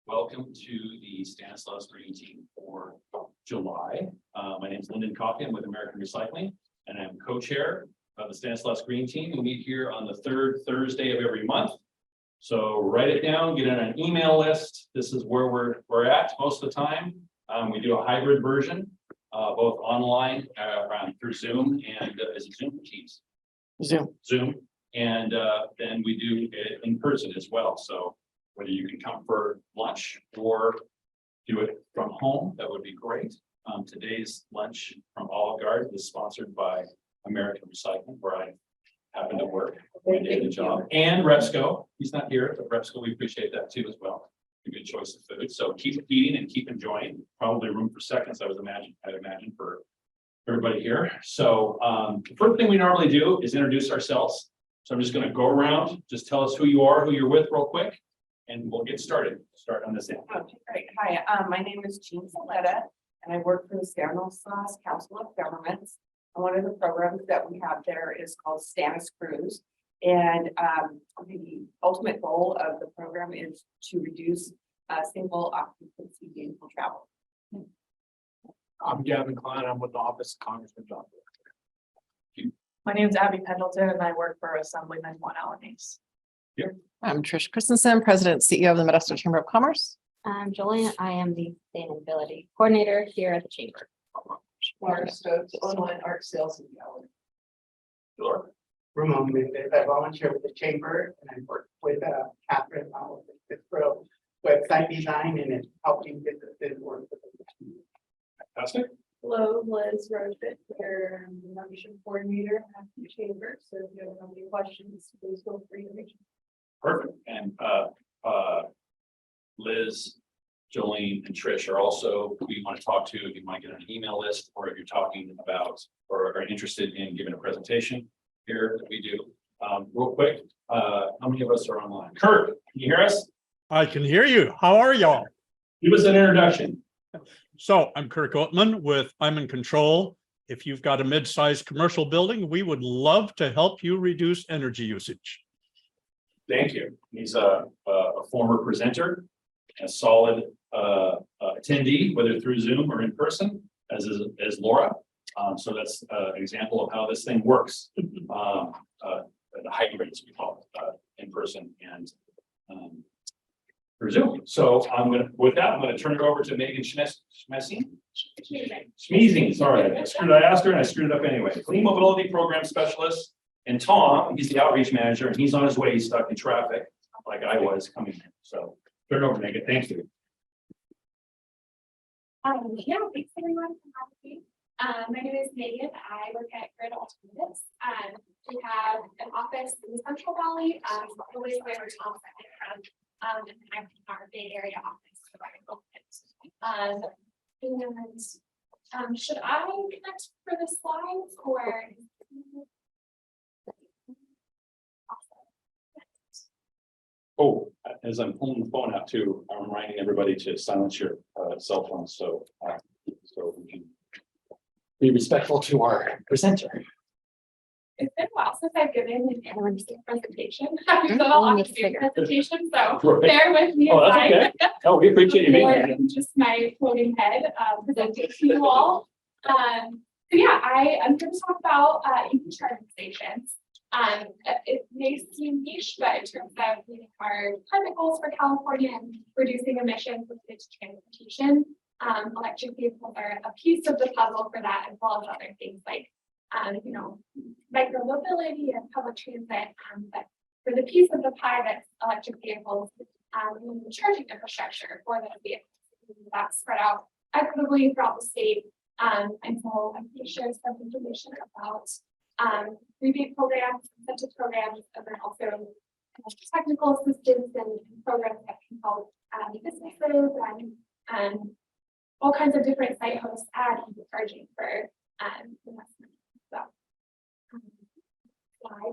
Welcome to the Stanislaus Green Team for July. My name is Lyndon Coffey. I'm with American Recycling, and I'm co-chair of the Stanislaus Green Team. We meet here on the third Thursday of every month. So write it down, get on an email list. This is where we're at most of the time. We do a hybrid version, both online through Zoom and is it Zoom or Teams? Zoom. And then we do it in person as well. So whether you can come for lunch or do it from home, that would be great. Today's lunch from Olive Garden is sponsored by American Recycling, where I happen to work. I did the job. And Repsco, he's not here, but Repsco, we appreciate that too as well. A good choice of food. So keep eating and keep enjoying. Probably room for seconds, I'd imagine for everybody here. So the first thing we normally do is introduce ourselves. So I'm just going to go around, just tell us who you are, who you're with real quick, and we'll get started. Start on this end. Okay, great. Hi, my name is Jean Saletta, and I work for the Stanislaus Council of Governments. And one of the programs that we have there is called Stanis Cruise. And the ultimate goal of the program is to reduce single occupancy vehicle travel. I'm Gavin Klein. I'm with the Office of Congressman John. My name is Abby Pendleton and I work for Assemblyman Juan Alanis. I'm Trish Christensen, President and CEO of the Modesto Chamber of Commerce. I'm Julian. I am the sustainability coordinator here at the chamber. Mark Stokes, online art sales and gallery. Sure. Ramon Mendez. I volunteer with the chamber and I work with Catherine on the Pro website design and helping businesses work with the Fantastic. Hello, Liz Rosebit, here, I'm the membership coordinator at the chamber. So if you have any questions, please feel free to reach out. Perfect. And Liz, Jolene, and Trish are also who you want to talk to. You might get on an email list, or if you're talking about or are interested in giving a presentation here that we do. Real quick, how many of us are online? Kurt, can you hear us? I can hear you. How are y'all? Give us an introduction. So I'm Kirk Oatman with I'm in Control. If you've got a mid-sized commercial building, we would love to help you reduce energy usage. Thank you. He's a former presenter, a solid attendee, whether through Zoom or in person, as Laura. So that's an example of how this thing works. The hybrid, as we call it, in person and through Zoom. So I'm gonna turn it over to Megan Schmessing. Sorry, I asked her and I screwed it up anyway. Clean Mobility Program Specialist. And Tom, he's the outreach manager, and he's on his way. He's stuck in traffic, like I was coming in. So turn it over, Megan. Thank you. Yeah, thanks everyone for having me. My name is Megan. I work at Grid Alternatives. We have an office in the Central Valley, always where Tom's from, and I'm from our Bay Area office. And should I connect for the slides or? Oh, as I'm pulling the phone out too, I'm reminding everybody to silence your cell phones. So we can be respectful to our presenter. It's been a while since I've given an presentation. I've done a lot of presentation, so bear with me. Oh, that's okay. Oh, we appreciate you being here. Just my floating head presenting to you all. So yeah, I'm here to talk about EV charging stations. It may seem niche, but in terms of meeting our climate goals for California and reducing emissions with transportation, electric vehicles are a piece of the puzzle for that, as well as other things like micro mobility and public transit. But for the piece of the pie that's electric vehicles, we need the charging infrastructure for those vehicles that's spread out equitably throughout the state. And so I'm going to share some information about rebate programs, incentive programs, and then also technical assistance and programs that can help businesses and all kinds of different site hosts add EV charging for investment.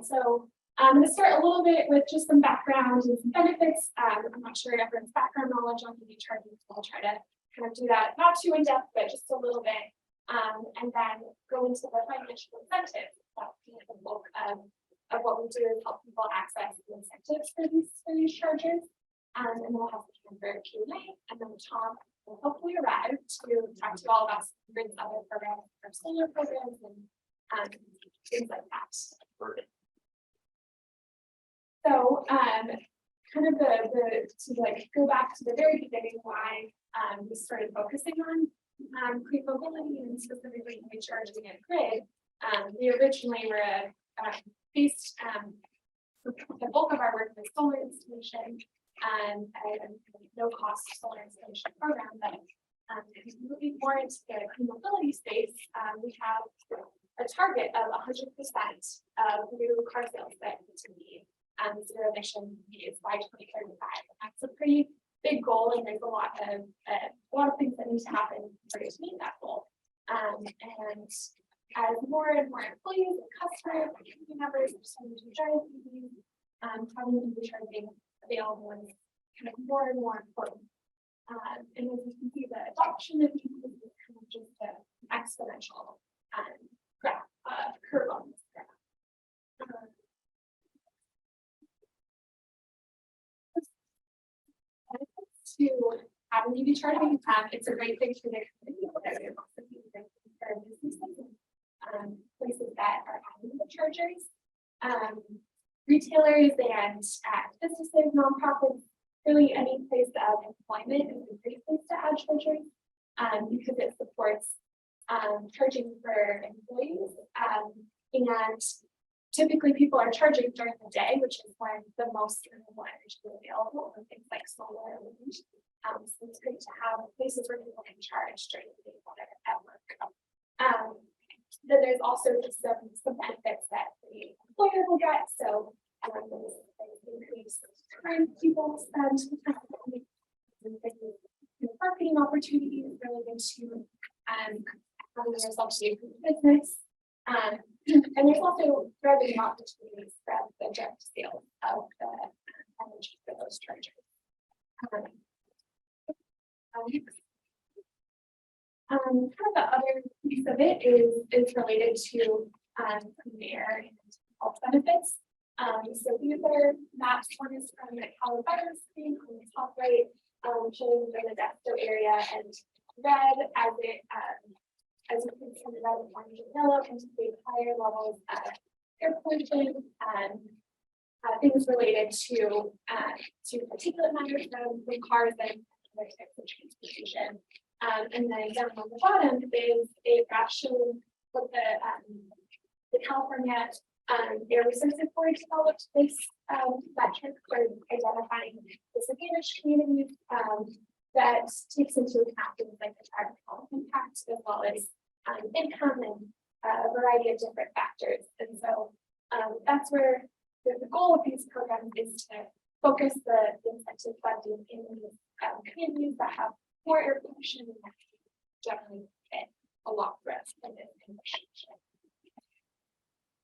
So I'm going to start a little bit with just some background and some benefits. I'm not sure everyone's background knowledge on EV charging, so I'll try to kind of do that not too in depth, but just a little bit, and then go into the financial incentives. That's the bulk of what we do is help people access the incentives for these chargers. And then we'll have the camper Q&A, and then Tom will hopefully arrive to talk to you all about some of the other programs, our solar programs, and things like that. So, kind of to like go back to the very beginning, why we started focusing on clean mobility and specifically EV charging and grid. We originally were based the bulk of our work was solar installation and no cost solar installation program. But moving more into the clean mobility space, we have a target of 100% of new car sales that to be zero emission is by 2035. That's a pretty big goal, and there's a lot of things that need to happen for us to meet that goal. And as more and more employees and customers and community members are starting to drive EVs, having EV charging available is kind of more and more important. And as you can see, the adoption of EVs is kind of just an exponential graph, curve on this graph. To have an EV charging, it's a great thing for the community, but it's also a great thing for businesses and places that are having the chargers, retailers and businesses, nonprofits, really any place of employment is a great place to add chargers because it supports charging for employees and typically people are charging during the day, which is when the most renewable energy is available for things like solar and wind. So it's great to have places where people can charge during the day while they're at work. Then there's also just some benefits that the employer will get. So there's increased time people spend marketing opportunities related to having yourself to do business. And there's also revenue opportunities from the direct sales of the energy for those chargers. Kind of the other piece of it is related to clean air and health benefits. So these are maps. One is from the Colorado screen on the top right, showing the Desto area, and red as you can see, red, orange, and yellow indicate higher levels of air pollution and things related to particulate matter from cars and other types of transportation. And then down on the bottom is a graph showing what the California Air Resources Board developed this metric for identifying disadvantaged communities that takes into account things like the environmental impact as well as income and a variety of different factors. And so that's where the goal of these programs is to focus the incentive funding in these communities that have more air pollution and that generally fit a lot for us in this condition.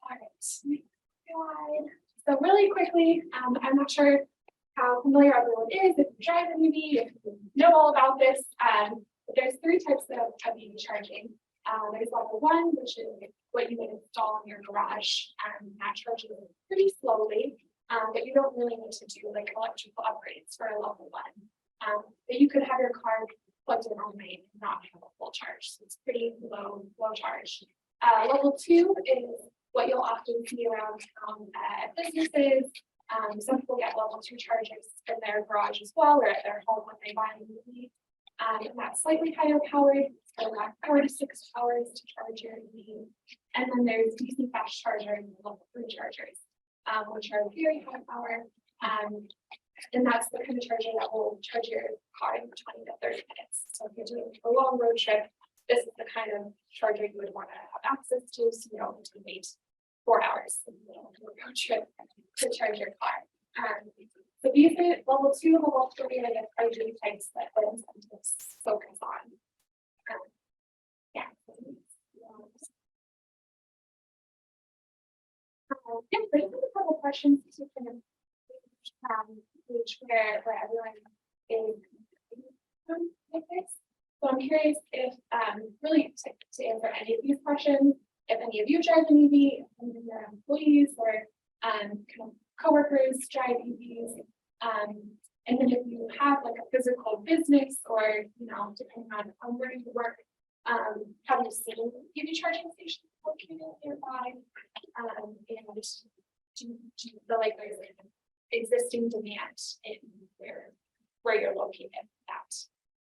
All right, next slide. So really quickly, I'm not sure how familiar everyone is if you drive an EV, if you know all about this. But there's three types of EV charging. There's level one, which is what you would install in your garage, and that charges pretty slowly, but you don't really need to do like electrical upgrades for a level one. But you could have your car plugged in all night and not have a full charge. So it's pretty low charge. Level two is what you'll often see around at businesses. Some people get level two chargers in their garage as well, or at their home when they buy an EV. And that's slightly higher powered, so around 4 to 6 hours to charge your EV. And then there's DC fast charger and level 3 chargers, which are very high power. And that's the kind of charger that will charge your car in 20 to 30 minutes. So if you're doing a long road trip, this is the kind of charger you would want to have access to, so you don't have to wait 4 hours in the middle of a road trip to charge your car. So these are level 2, level 3 are the charging types that the incentives focus on. Yeah. Yeah, there's a couple questions to kind of where everyone is like this. So I'm curious if really to answer any of these questions, if any of you drive an EV, if any of your employees or kind of coworkers drive EVs, And then if you have like a physical business or, you know, depending on where you work, have you seen EV charging stations located nearby? And do you feel like there's like an existing demand in where you're located at?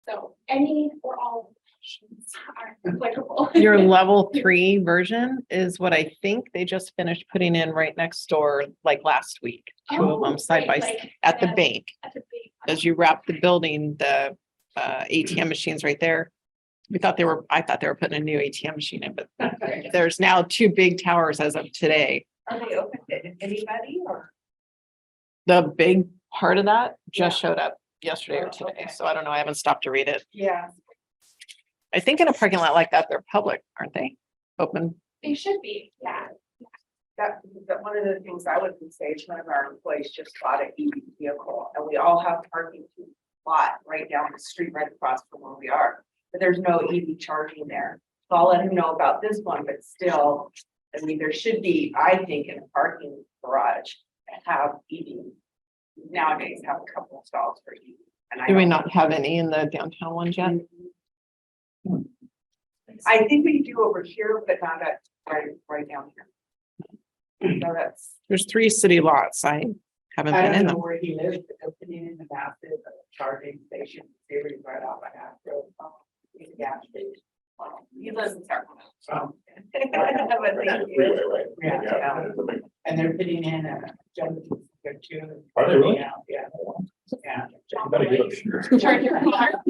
So any or all options are applicable. Your level 3 version is what I think they just finished putting in right next door, like last week. Two of them side by side at the bank. At the bank. As you wrap the building, the ATM machines right there. I thought they were putting a new ATM machine in, but there's now 2 big towers as of today. Are they open to anybody or? The big part of that just showed up yesterday or Oh, today, okay. so I don't know, I haven't stopped to read it. Yeah. I think in a parking lot like that, they're public, aren't they? Open. They should be, yeah. That one of the things I would say is one of our employees just bought an EV vehicle and we all have parking lot right down the street, right across from where we are. But there's no EV charging there. So I'll let him know about this one, but still, I mean, there should be, I think, in a parking garage have EV. Nowadays have a couple of stalls for EV. And I Do we don't- not have any in the downtown ones yet? I think we do over here, but not at right down here. So that's. There's 3 city lots. I haven't I been in don't know them. where he lives, but they're putting in the massive charging station, they were right off of Astro. Gas station. He lives in Sacramento. Um, Freeway, right? Yeah, and they're putting in a jump there too. Are they really? Yeah, yeah. Yeah. You better get up here. Charge your car.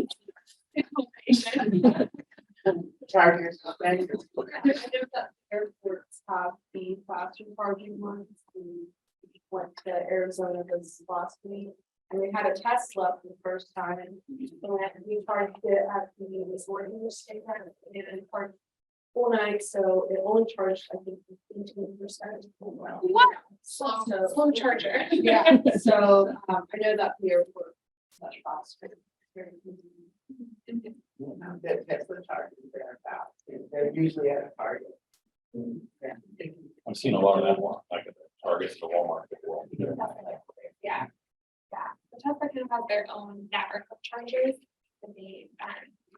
Chargers. Airports have the faster charging ones. We went to Arizona this last week and we had a Tesla for the first time. And we charged it at the resort in the state and parked full night. So it only charged, I think, 18%. What? Slow charger. Yeah, so I know that the airport is much faster. Very easy. The Tesla chargers are fast, they're usually at a Target. Yeah. I've seen a lot of that one, like at the Target, the Walmart. Yeah. Yeah, the Tesla kind of have their own network of chargers that they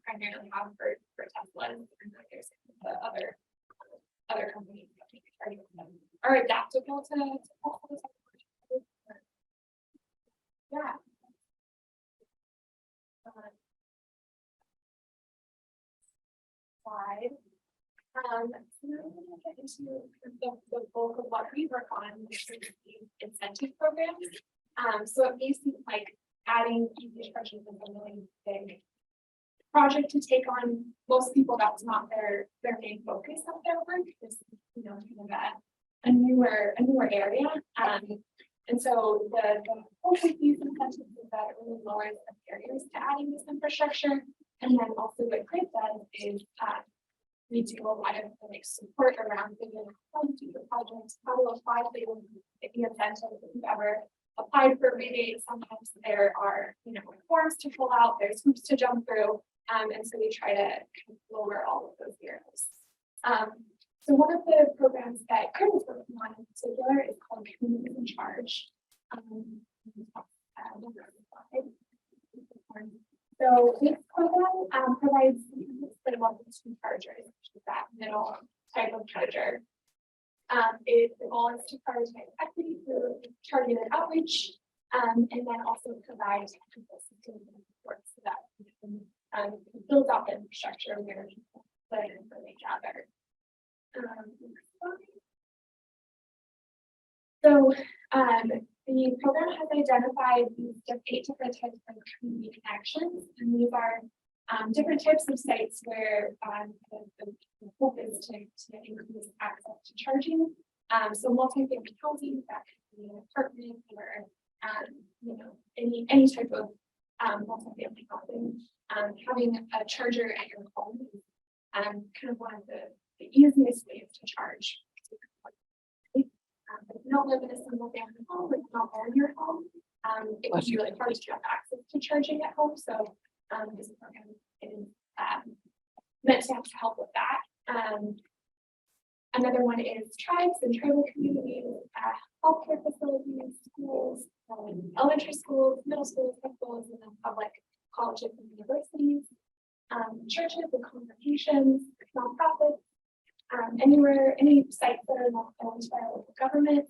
primarily have for Tesla and then there's the other companies that make charging them are adaptable to all those technologies. Yeah. Slide. So now we're gonna get into the bulk of what we work on, which is the incentive programs. So it may seem like adding EV charging is a really big project to take on. Most people, that's not their main focus of their work. Is, you know, kind of a newer area. And so the hope with these incentives is that it really lowers the barriers to adding this infrastructure. And then also what Grid does is we do a lot of like support around figuring out how to do the projects, how to apply for the incentives. If you've ever applied for rebates, sometimes there are, you know, forms to fill out, there's hoops to jump through. And so we try to kind of lower all of those barriers. So one of the programs that Chris is working on in particular is called Communities in Charge. So this program provides the level 2 chargers, which is that middle type of charger. The goal is to prioritize equity through targeted outreach, and then also provide technical assistance and support so that we can build out the infrastructure where people put in for each other. So the program has identified these 8 different types of community connections, and these are different types of sites where the hope is to increase access to charging. So multi-family housing, that could be an apartment or you know, any type of multi-family housing. Having a charger at your home is kind of one of the easiest ways to charge. If you don't live in a single family home, if you don't own your home, it would be really hard to have access to charging at home. So this program is meant to help with that. Another one is tribes and tribal communities, healthcare facilities, schools, elementary schools, middle schools, high schools, and then public colleges and universities, churches and congregations, nonprofits, anywhere, any sites that are not owned by a local government,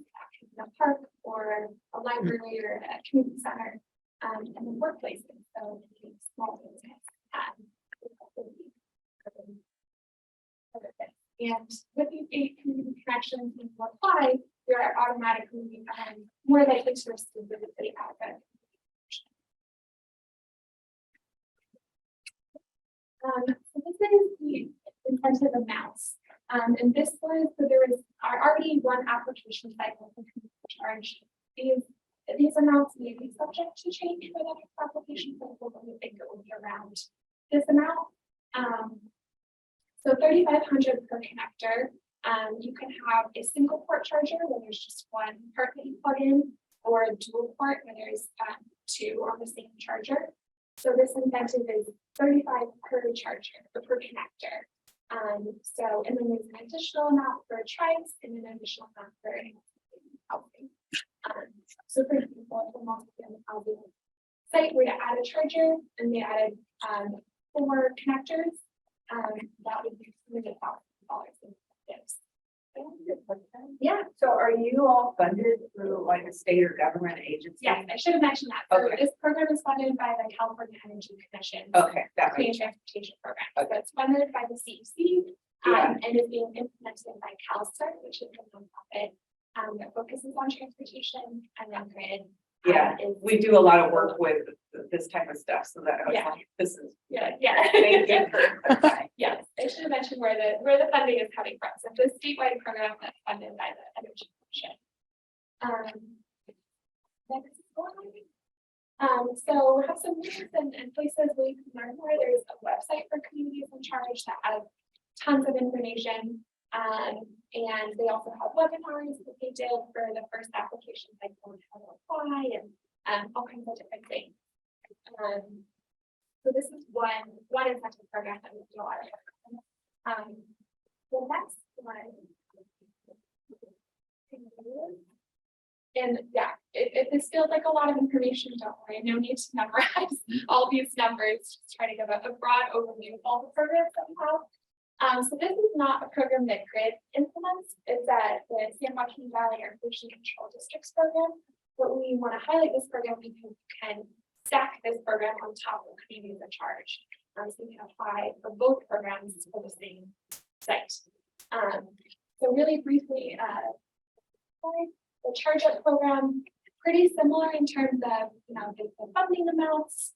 a park or a library or a community center, and then workplaces, so small business. And with these 8 community connections and apply, you are automatically more likely to receive the city outfit. So this is the incentive amounts. And this was, so there was already one application cycle for community charge. These amounts may be subject to change for the next application cycle, but we think it will be around this amount. So 3,500 per connector. You can have a single port charger where there's just one port that you plug in, or a dual port where there's 2 on the same charger. So this incentive is 35 per charger or per connector. So, and then there's an additional amount for tribes and an additional amount for housing. So for example, if a multi-family housing site were to add a charger and they added 4 connectors, that would be $100,000 in incentives. Yeah, so are you all funded through like a state or government agency? Yes, I should have mentioned that. So Okay. this program is funded by the California Energy Commission. Okay, that Clean makes Transportation Program. So it's funded by the CEC and is being implemented by CalSTART, which is a nonprofit that focuses on transportation and then grid. yeah, we do a lot of work with this type of stuff, so that I was Yeah. like, this is. Yeah. Thank you for clarifying. Yes, I should have mentioned where the funding is coming from. So it's a statewide program that's funded by the Energy Commission. Next slide. So we have some links and places where you can learn more. There's a website for communities in charge that has tons of information. And they also have webinars that they did for the first application, like how to apply and all kinds of different things. So this is one incentive program that we do a lot of. The next one. And yeah, if this feels like a lot of information, don't worry, no need to memorize all these numbers, just try to give a broad overview of all the programs that we have. So this is not a program that GRID implements. It's at the San Joaquin Valley Air Pollution Control Districts program. But we want to highlight this program because you can stack this program on top of communities in charge. So you can apply for both programs for the same site. So really briefly, the Charge Up program, pretty similar in terms of the funding amounts,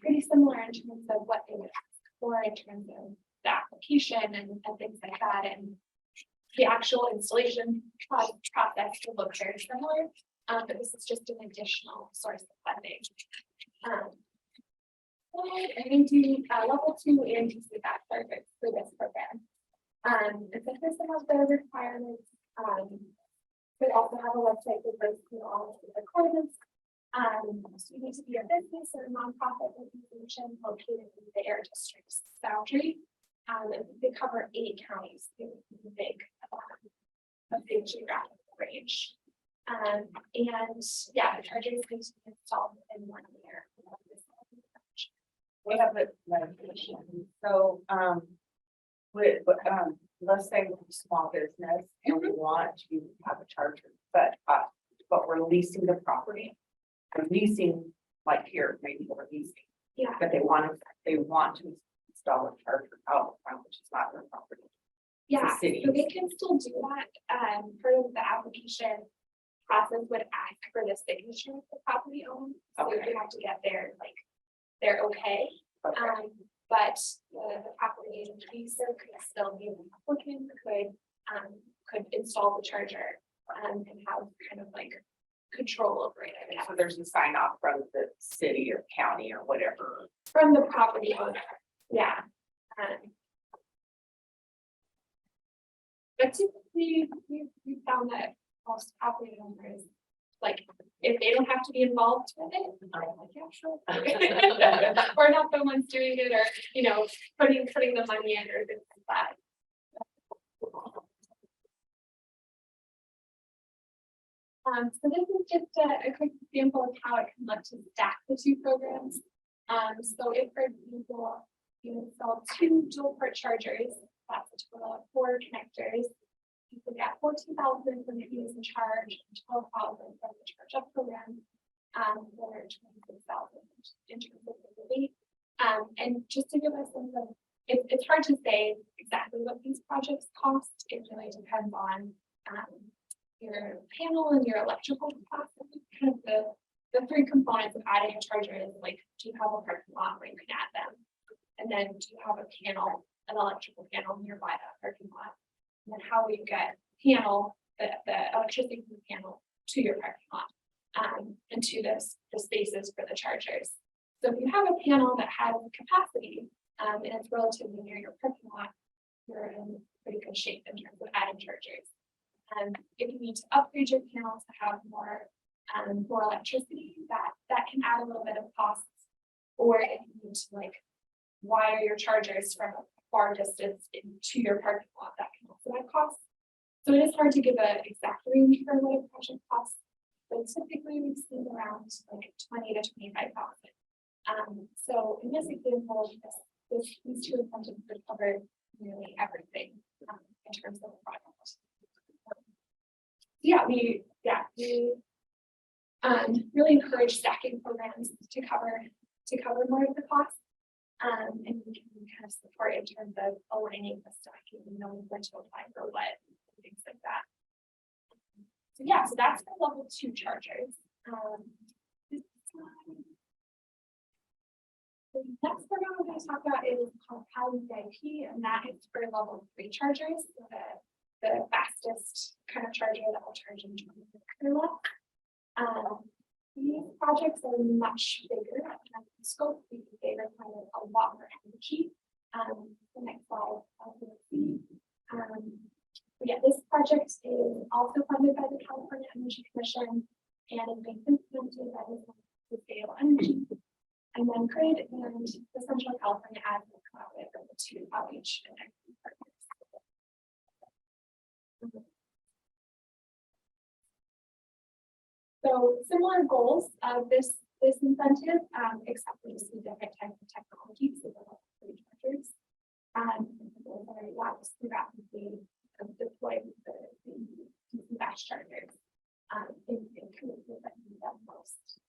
pretty similar in terms of what they would ask for in terms of the application and things like that, and the actual installation process will look very similar, but this is just an additional source of funding. And we do level 2 and DC bachelor for this program. It's a system of the requirements. We also have a website that goes through all of the requirements. So you need to be a business or a nonprofit organization located in the air district's boundary. They cover 8 counties. It's a big geographic range. And yeah, the chargers can be installed in 1 year. We have a question. So, let's say we're a small business and we want to have a charger, but we're leasing the property. We're leasing, like here, maybe we're leasing, Yeah. but they want to install a charger out front, which is not their property. Yeah, city. so they can still do that. Part of the application process would ask for the signature of the property owner. So Okay. you have to get their they're okay. Okay. But the property leaser could still be an applicant, could install the charger and have kind of like control over it. So there's a sign off from the city or county or whatever. From the property owner, yeah. But typically, we found that most property owners, like, if they don't have to be involved with it, I'm like, yeah, sure. Or not the ones doing it, or, putting the money in or things like that. So this is just a quick example of how it can look to stack the two programs. So if, for example, you install two dual port chargers, that's a total of 4 connectors. You could get 14,000 from the use and charge, and 12,000 from the charge up program. Or 26,000 in terms of the rebate. And just to give us a sense of, it's hard to say exactly what these projects cost. It really depends on your panel and your electrical cost. Kind of the 3 components of adding a charger is like, do you have a parking lot where you can add them? And then do you have a panel, an electrical panel nearby that parking lot? And then how will you get panel, the electricity from the panel to your parking lot? And to the spaces for the chargers. So if you have a panel that has capacity and it's relatively near your parking lot, you're in pretty good shape in terms of adding chargers. If you need to upgrade your panel to have more electricity, that can add a little bit of costs. Or if you need to like wire your chargers from a far distance into your parking lot, that can also add costs. So it is hard to give an exact range for what a project costs. But typically we've seen around like 20 to 25,000. So in this example, these 2 incentives would cover nearly everything in terms of the project. We really encourage stacking programs to cover more of the costs. And we can kind of support in terms of aligning the stacking and knowing when to apply for what and things like that. So that's for level 2 chargers. The next program we're going to talk about is called Power VIP, and that is for level 3 chargers. So the fastest kind of charger that will charge in 20 minutes. These projects are much bigger in scope because they require a lot more energy. The next slide, this project is also funded by the California Energy Commission and is being implemented by the Sustainable Energy, and then Grid and the Central California Ag Collaborative are the 2 outreach and activity partners. So similar goals of this incentive, except we see different types of technologies, so the 3 chargers. Rapidly deploy the fast chargers in communities that need them most.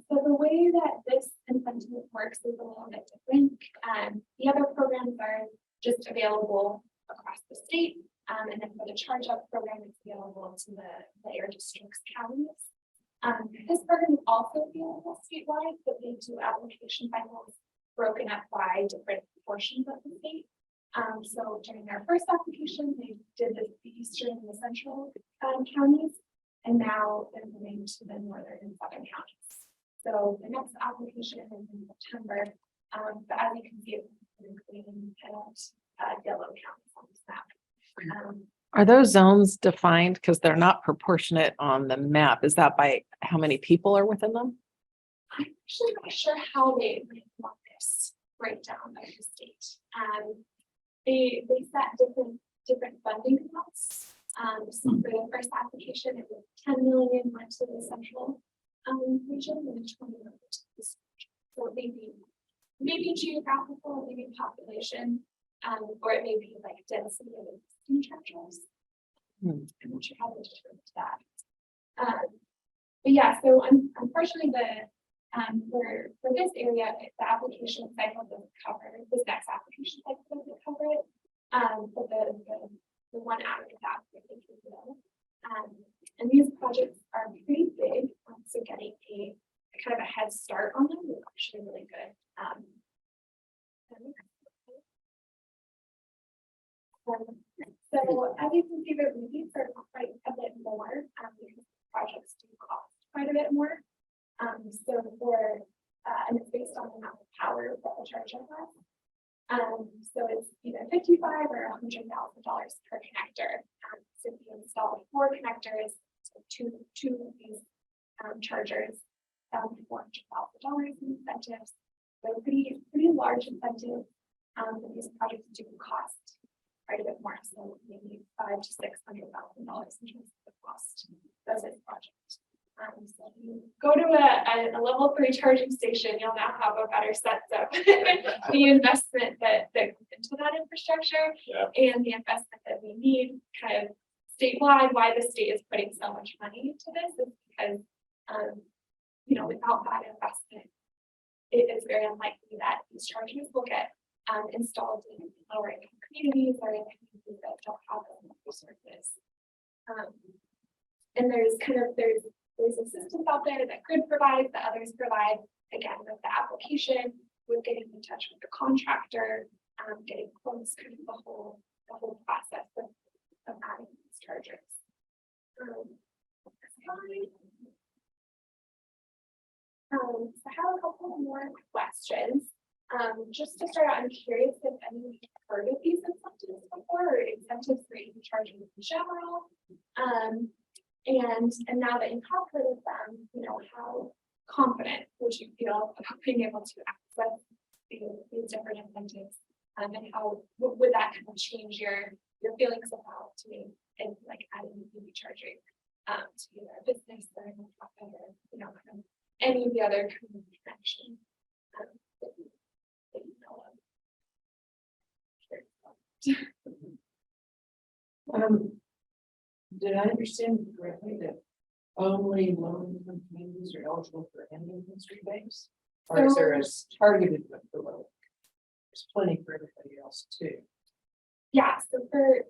So the way that this incentive works is a little bit different. The other programs are just available across the state. And then for the charge up program, it's available to the air districts counties. This program is also available statewide, but they do application cycles broken up by different portions of the state. So during their first application, they did the eastern and the central counties, and now they're moving to the northern and southern counties. So the next application is in September, but as you can see, it's including yellow counties on this map. Are those zones defined? Because they're not proportionate on the map. Is that by how many people are within them? I'm actually not sure how they want this breakdown by the state. They set different funding amounts. So for the first application, it was 10 million went to the central region and 20 million to the state. So it may be geographical, maybe population, or it may be like density of existing chargers. I'm not sure how they determine that. But yeah, so unfortunately, for this area, the application cycle doesn't cover this next application cycle doesn't cover it. But the one after that, I think is will. And these projects are pretty big, so getting a kind of a head start on them is actually really good. So as you can see, the rebates are quite a bit more because projects do cost quite a bit more. So and it's based on the amount of power that the charger has. So it's either $55,000 or $100,000 per connector. So if you install 4 connectors, so two of these chargers, $400,000 in incentives. So pretty large incentive. These projects do cost quite a bit more, so maybe $500,000 to $600,000 in terms of the cost of this project. So if you go to a level 3 charging station, you'll now have a better sense of the investment that goes into that infrastructure Yeah. and the investment that we need kind of statewide. Why the state is putting so much money into this is because, without that investment, it is very unlikely that these chargers will get installed in lower income communities or in communities that don't have those resources. And there's a system out there that Grid provides, that others provide, again, with the application, with getting in touch with the contractor, getting quotes, kind of the whole process of adding these chargers. So I have a couple more questions. Just to start out, I'm curious if any of you have heard of these incentives before, or incentives for EV charging in general. And now that you have heard of them, how confident would you feel about being able to access these different incentives? And how would that kind of change your feelings about doing and like adding EV charging to either a business or a nonprofit or kind of any of the other kind of connections that you know of? Did I understand correctly that only low-income communities are eligible for any of these rebates? Or is there a targeted one for low? There's plenty for everybody else too. Yeah, so for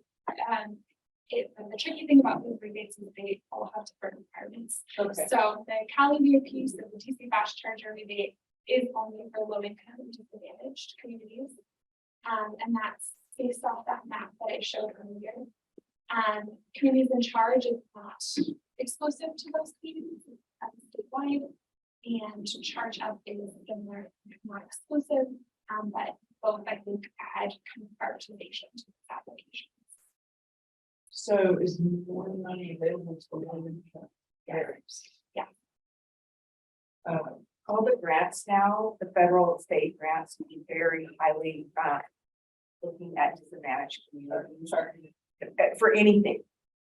the tricky thing about these rebates is they all have different requirements. Okay. So the Cali VOP, so the DC fast charger rebate is only for low income and disadvantaged communities. And that's based off that map that I showed earlier. Communities in charge is not exclusive to those communities, it's statewide, and charge up is similar, not exclusive, but both I think add kind of prioritization to this application. So is more money available to low-income areas? Yeah. All the grants now, the federal and state grants, will be very highly looking at disadvantaged communities.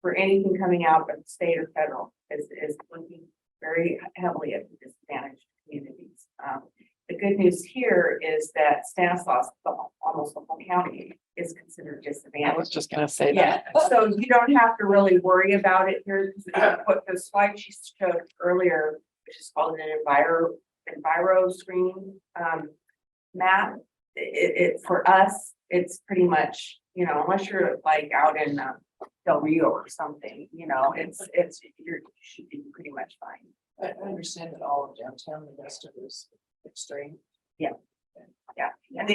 For anything coming out of the state or federal is looking very heavily at the disadvantaged communities. The good news here is that Stanislaus, almost the whole county, is considered I disadvantaged. was just gonna say Yeah, that. so you don't have to really worry about it here. What the slide she showed earlier, which is called an enviro screening map. It for us, it's pretty much, unless you're like out in Del Rio or something, you should be pretty much fine. I understand that all of downtown, the rest of it is extreme. Yeah, and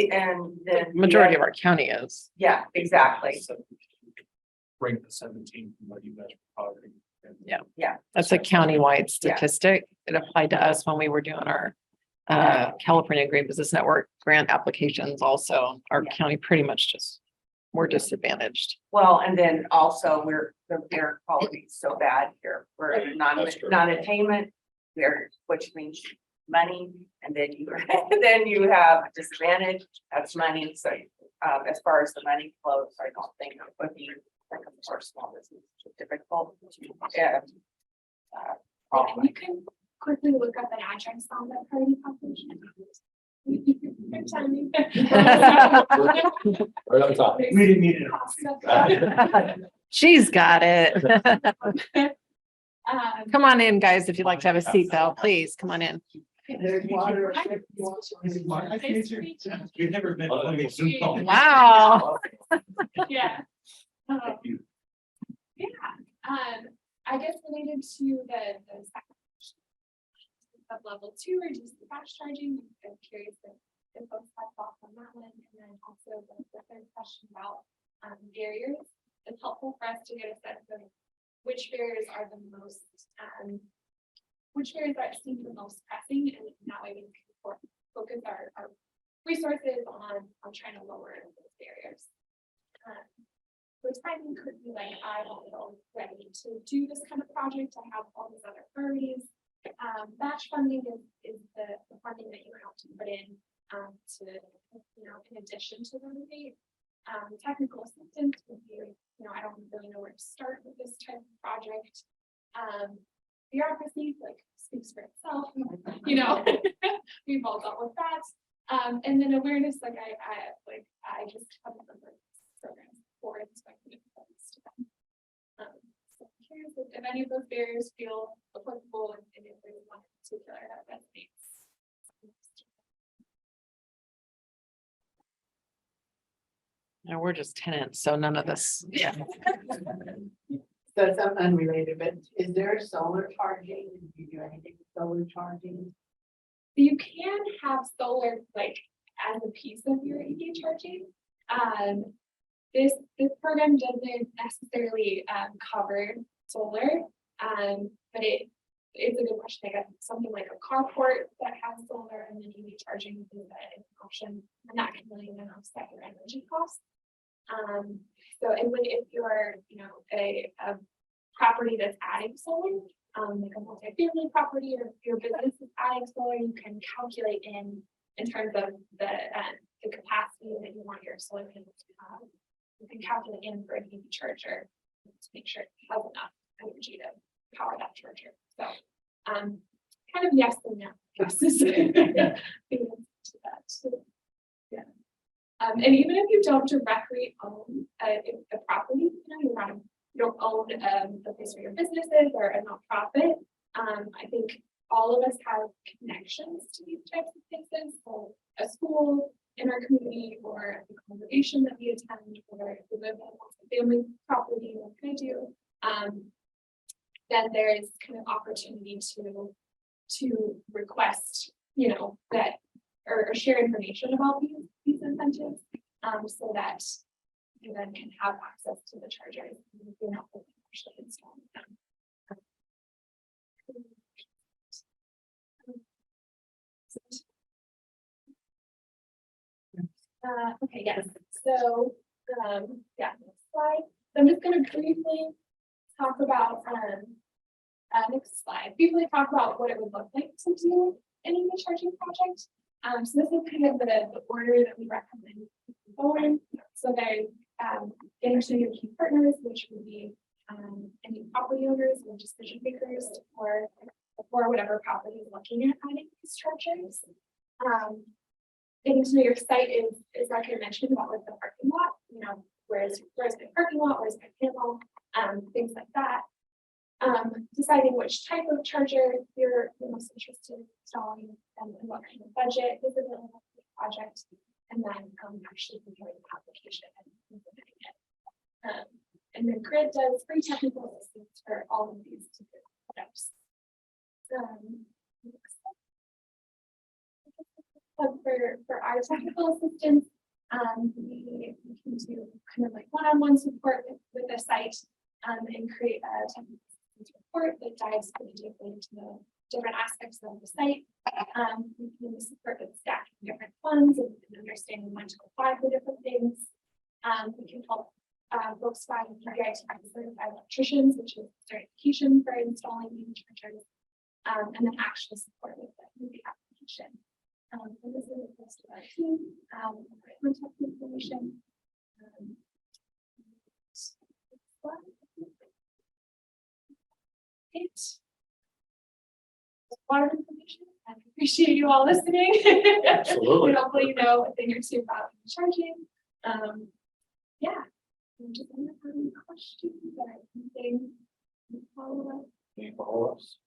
then Majority of our county is. yeah, exactly. Break the 17 from what you measure poverty. That's a countywide statistic. It applied to us when we were doing our California Green Business Network grant applications. Also, our Yeah. county pretty much we're disadvantaged. Well, and then also the air quality is so bad here. We're That's true. non-attainment, which means money, and then you have disadvantage, that's money. So as far as the money flows, I don't think it would be like a more small business difficult. You can quickly look up an address on that part of the population. Good timing. Right on top. We didn't need it. She's got it. Um, Come on in, guys, if you'd like to have a seat though, please, come on in. There's water. We've never been on a Zoom call. Wow. Yeah. Thank you. I guess related to the second of level 2 reduce the fast charging, I'm curious if folks have thoughts on that one, and then also the third question about barriers. It's helpful for us to get a sense of which barriers are the most, which barriers are seen the most pressing, and that way we can focus our resources on trying to lower those barriers. So timing could be like, I don't feel ready to do this kind of project. I have all these other priorities. Match funding is the funding that you have to put in to, in addition to the rebate. Technical assistance would be, I don't really know where to start with this type of project. Bureaucracy like speaks for itself, we've all dealt with that. And then awareness, like I just have a number of programs for it, so I can introduce to them. So I'm curious if any of those barriers feel applicable and if there's one in particular that resonates. No, we're just tenants, so none of this, yeah. So something unrelated, but is there solar charging? Do you do anything with solar charging? You can have solar like as a piece of your EV charging. This program doesn't necessarily cover solar, but it's a good question. I got something like a carport that has solar and then EV charging is an option, and that can really then offset your energy costs. So it would, if you're, a property that's adding solar, like a multi-family property, or if your business is adding solar, you can calculate in terms of the capacity that you want your solar panels to have. You can calculate in for an EV charger to make sure it has enough energy to power that charger. So, kind of yes and no. Yes, is the answer to that. So, yeah. And even if you don't directly own a property, you don't own the place where your business is or a nonprofit, I think all of us have connections to these types of places. So a school in our community, or the congregation that we attend, or if we live in a family property, like I do, then there is kind of opportunity to request, that or share information about these incentives, so that you then can have access to the chargers. You're not actually installing them. Okay, yes. So, next slide. So I'm just going to briefly talk about next slide. Briefly talk about what it would look like to do an EV charging project. So this is kind of the order that we recommend going. So there's getting to know your key partners, which would be any property owners or decision makers for whatever property is looking at adding these chargers. Getting to know your site is like I mentioned about like the parking lot, where's my parking lot, where's my panel, things like that. Deciding which type of charger you're most interested in installing and what kind of budget is available for the project, and then actually preparing the application and implementing it. And then Grid does free technical assistance for all of these different steps. For our technical assistance, we can do kind of like one-on-one support with the site, and create a technical assistance report that dives pretty deeply into the different aspects of the site. We can support with stacking different funds and understanding when to apply for different things. We can help folks find certified electricians, which is certification for installing EV chargers, and then actual support with the application. And this is a list of our team, contact information. A lot of information. I appreciate you all listening. Absolutely. And hopefully, a thing or two about charging. Yeah. I'm just wondering if there are any questions or anything. Follow up. Any follow-ups?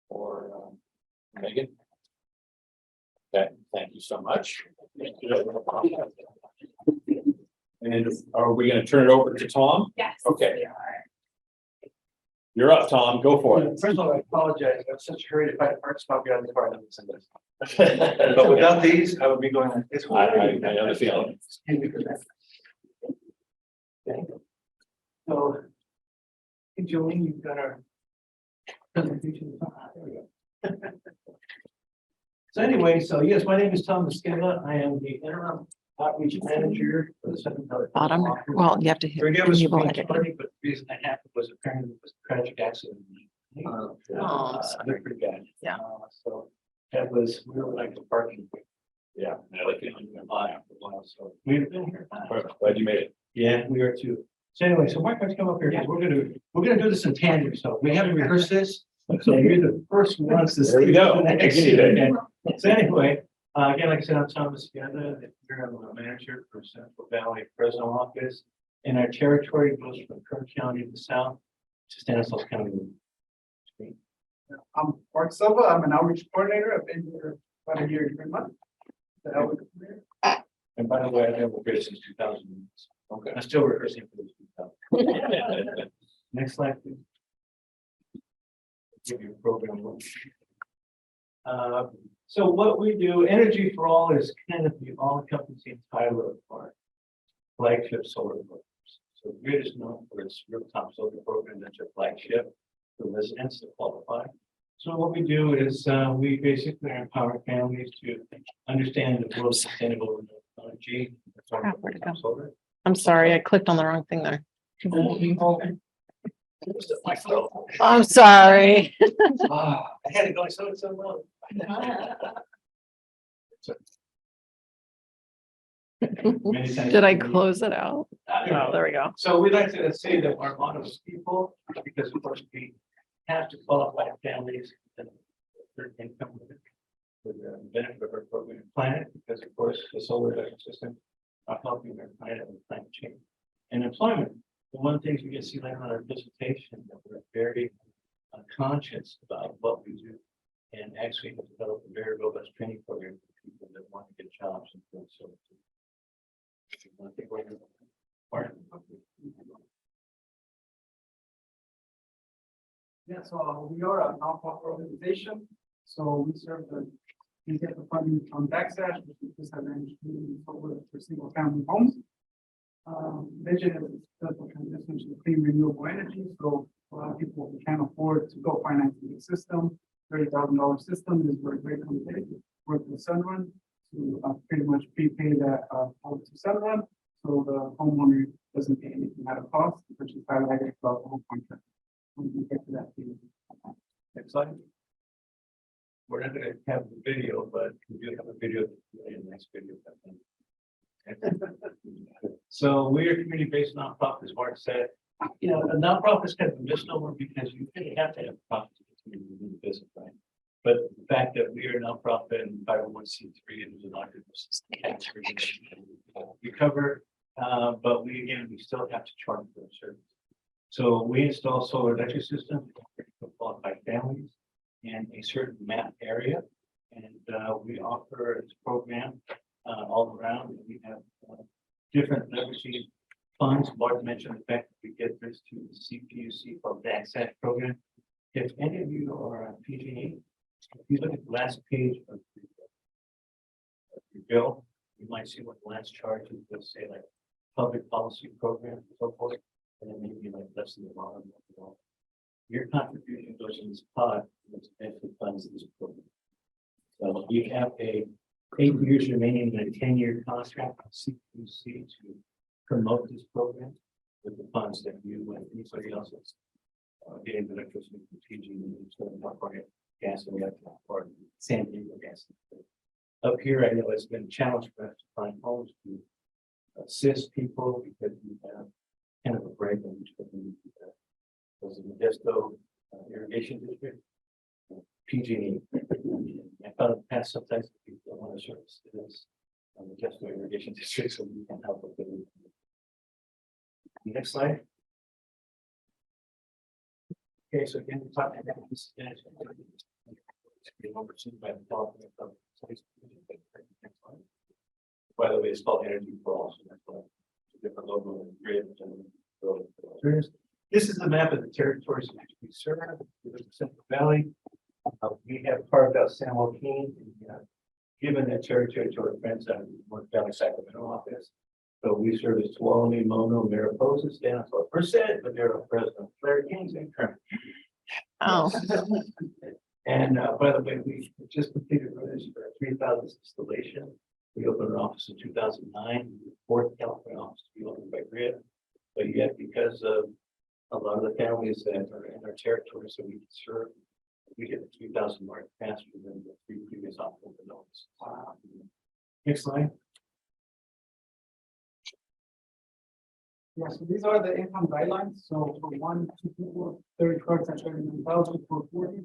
Or Megan? Okay, thank you so much. And are we going to turn it over to Tom? Yes. Okay. You're up, Tom. Go for it. First of all, I apologize. I was such a hurry to find a park spot behind the car that was in this. But without these, I would be going like this. I know the feeling. Okay. So, hey, Jolene, you've got our presentation. There we go. So anyway, yes, my name is Tom Muscala. I am the interim outreach manager for the Southern California. Bottom, well, you have to hit. Forgive us enable for edit. being funny, but the reason that happened was apparently it was a tragic accident. Oh, They're pretty bad. Yeah. So that was really like the parking. Yeah, I like it. while, so we've been here. Perfect. Glad you made it. Yeah, we are too. So anyway, so Mark, why don't you come up here? We're gonna do this in tandem, so we haven't rehearsed this. So you're the first ones to. There we go. Okay. So anyway, again, like I said, I'm Thomas Ganda, I'm a manager for Central Valley Fresno office. And our territory goes from Kern County to the south to Stanislaus County. I'm Mark Silva. I'm an outreach coordinator. I've been here about a year and 3 months. And by the way, I've been here since 2000. Okay. I'm still rehearsing for this. 2000. Next slide, please. Give you a program. So what we do, Energy for All is kind of the all-encompassing title of our flagship solar programs. So Grid is known for its rooftop solar program. That's our flagship for residents that qualify. So what we do is we basically empower families to understand the world's sustainable renewable energy. Crap, where'd it go? Solar. I'm sorry, I clicked on the wrong thing there. Myself. I'm sorry. I had it going so low. Did I close it out? Oh, there we go. So we like to say that our motto is people, because of course we have to qualify families and their income with the benefit of our program and planet, because of course the solar electric system are helping our planet with climate change and employment. The one thing you can see later on our presentation that we're very conscious about what we do, and actually have developed a very robust training program for people that want to get jobs and things. So I think we're part of it. Yeah, so we are a nonprofit organization. So we serve we get the funding from Backslash, which is disadvantaged communities for single family homes. Vision is the transition to clean renewable energy. So a lot of people who can't afford to go finance the system. $30,000 system is where great company work with Sunrun to pretty much prepay that over to Sunrun. So the homeowner doesn't pay anything out of cost, which is highlighted throughout the whole contract. We can get to that. Next slide. We're not going to have the video, but we do have a video in the next video. So we're a community-based nonprofit, as Mark said. You know, a nonprofit is kind of a misnomer because you really have to have profit to continue to do the business, right? But the fact that we are a nonprofit and 501c3 and there's a lot of tax we cover, but we still have to charge for the service. So we install solar electric systems for qualified families in a certain map area, and we offer this program all around. We have different leveraging funds. Mark mentioned the fact that we get this to the CPUC called the Access program. If any of you are on PG&E, if you look at the last page of your bill, you might see what the last charge is, let's say like public policy program and so forth, and then maybe like less than the bottom. Your contribution goes in this pot, which eventually funds this program. So you have a 8 years remaining in a 10-year contract with CPUC to promote this program with the funds that you and anybody else is getting electricity from PG&E, gas and electric, or San Diego gas. Up here, I know it's been a challenge for us to find homes to assist people because we have kind of a break in which was in Modesto irrigation district, PG&E. I thought in the past sometimes people don't want to service this Modesto irrigation district, so we can help with it. Next slide. Okay, so again, we're talking about this. Being overseen by the development of. By the way, it's called Energy for All. So that's why it's a different logo and grid. This is the map of the territories in which we serve. We live in Central Valley. We have carved out San Joaquin and given that territory to our friends out of the North Valley Sacramento office. So we service Tuolumne, Mono, Mariposa, Stanislaus, Merced, Madero, Fresno, Clare, Kings, and Kern. Oh, And by the way, we just completed this for 3,000 installation. We opened an office in 2009, the fourth California office to be opened by Grid. But yet, because of a lot of the families that are in our territory, so we can serve, we hit the 3,000 mark faster than the 3 previous offices. Next slide. Yeah, so these are the income guidelines. So for 1, 2 people, 30 cards at 39,000 for 40.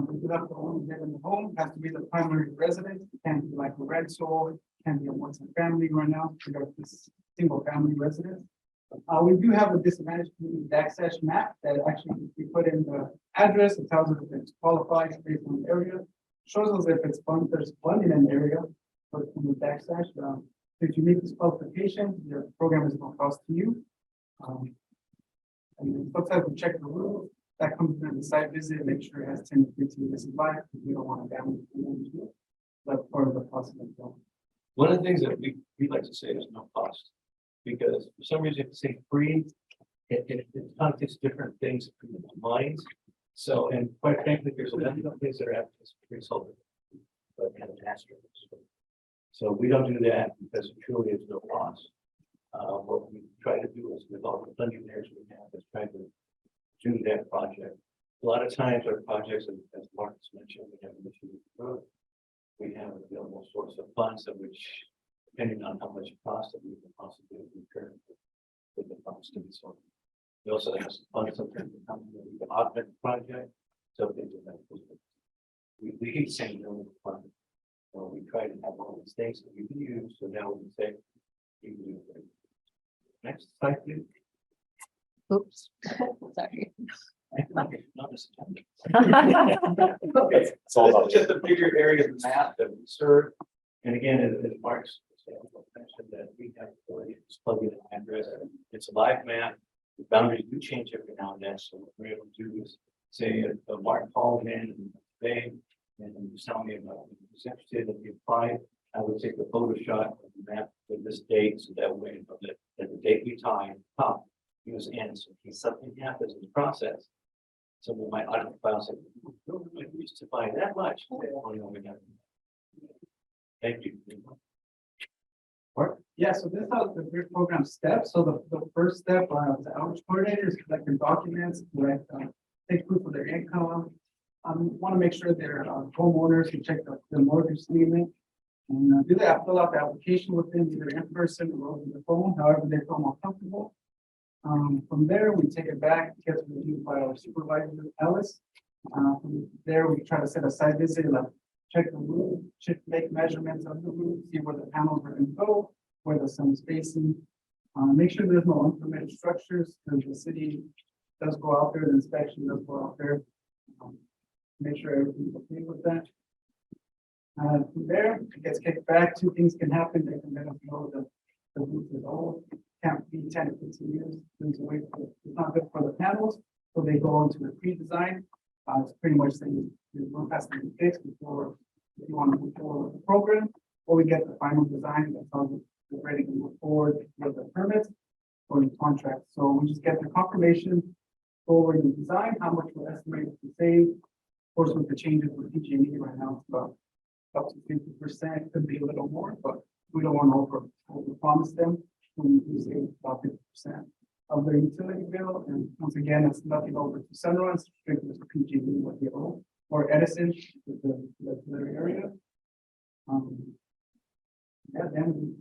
We do have to only live in the home, has to be the primary residence, it can't be like a rental, it can't be a one family right now, we got this single family residence. We do have a disadvantaged community backslash map that actually we put in the address, it tells us if it's qualified based on the area, shows us if it's fund, there's funding in the area, but from the backslash, if you meet this qualification, your program is going to cost to you. And then sometimes we check the rules. That comes in the site visit, make sure it has 10 to 15 years of life, because we don't want to damage it. That's part of the process as well. One of the things that we like to say is no cost. Because for some reason, if you say free, it connotates different things in people's minds. So, and quite frankly, there's a lot of things that are after this free solar. But kind of asterisk. So we don't do that because it truly is no cost. What we try to do is with all the funding areas we have, is try to do that project. A lot of times our projects, as Marcus mentioned, we have an issue with the road. We have available source of funds of which, depending on how much it costs, that we can possibly incur with the funds to be sold. We also have some funds sometimes to come to the augment project. So things of that. We keep saying no fund. So we try to have all these things that we can use. So now we can say, we can do it. Next slide, please. Oops, sorry. Not this time. It's all about- It's just a bigger area of the map that we serve. And again, as Mark's mentioned, that we have the ability to just plug in an address. It's a live map. The boundaries do change every now and then. So what we're able to do is say if Mark called in today and was telling me about he was interested in the apply, I would take the photo shot of the map with this date, so that way that the date we time up, he was in. So if something happens in the process, someone might audit the file and say, we used to buy that much. Thank you. Yeah, so this is how the grid program steps. So the first step, the outreach coordinator is collecting documents, like take proof of their income. Want to make sure they're homeowners who check the mortgage statement. And do that, fill out the application with them either in person or over the phone, however they feel more comfortable. From there, we take it back, it gets reviewed by our supervisor, Ellis. From there, we try to set a site visit, like check the roof, make measurements of the roof, see where the panels are going to go, where the sun is facing. Make sure there's no unpermitted structures, because the city does go out there, the inspection does go out there. Make sure everything's okay with that. From there, it gets kicked back. Two things can happen. They can let us know that the roof is old, can't be 10 to 15 years. It's not good for the panels, so they go into the pre-design. It's pretty much saying the roof has to be fixed before, if you want to move forward with the program, or we get the final design that's all we're ready to move forward with the permits or the contract. So we just get the confirmation over the design, how much we're estimated to save. Of course, with the changes with PG&E right now, it's about up to 50%, could be a little more, but we don't want to over promise them. We do save about 50% of their utility bill, and once again, it's nothing over to Sunrise, strictly to PG&E with the old, or Edison with the area. Yeah, then